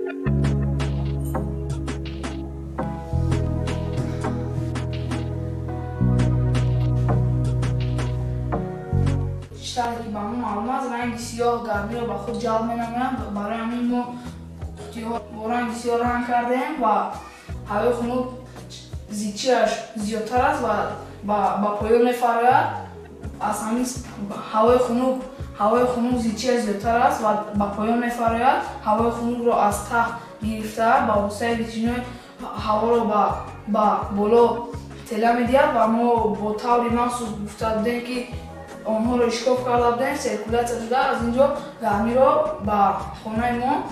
بیشتر که با ما آلماز رنگ سیاه گرمی رو با خود جلب می‌نمایم. برای همین ما قوطی‌ها با رنگ سیاه رنگ کردیم و هوای خنک زیچی‌اش زیادتر است و با پایان می‌فراید. از همین هوای خنک زیچی‌اش زیادتر است و با پایان می‌فراید. هوای خنک رو از ته گرفته با واسطه ویترین‌های هوا رو با بالا تله می‌دهد و ما با طور مخصوص گفته بودیم که آنها رو اشکاف کرده بودیم، سرکولیت شده از اینجا گرمی رو به خانه ما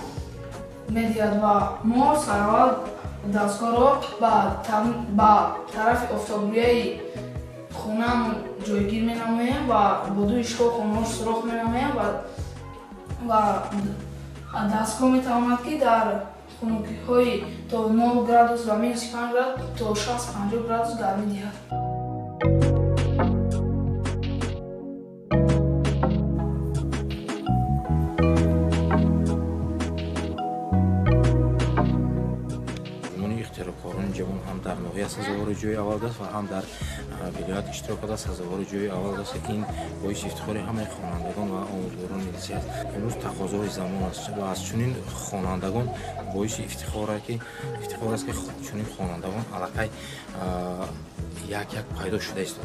می‌دهد و ما سراول دستگاه رو به طرف آفتابرویی خانه جایگیر می‌نماییم و با دو اشکاف آنها رو سوراخ می‌نماییم و دستگاه می‌تواند که در خنکی‌های تا 9 گرادوس و مینوس 5 گراد تا 60-50 گرادوس گرمی دهد. اختراعکاران جوان هم در ناحیه سزاوار جای اول است و هم در ولایت اشتراک داده سزاوار جای اول است. این باعث افتخار همه خوانندگان و آموزگاران ملی است. امروز تقاضای زمان است و از چنین خوانندگان باعث افتخار است که چنین خوانندگان علاقه یک پیدا شده است.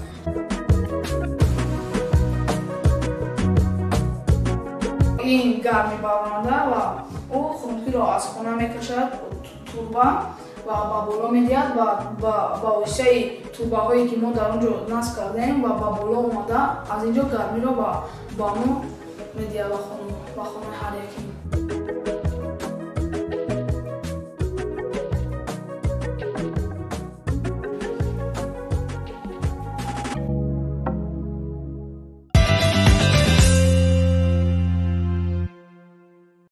این گرمی بارانده و او خنکی را از خانه میکشد توربه و با بالا میدهد و با واسطه توربه هایی که ما در اونجا نصب کردیم و با بالا اومده از اینجا گرمی را با ما میدهد و خانه هر یکی.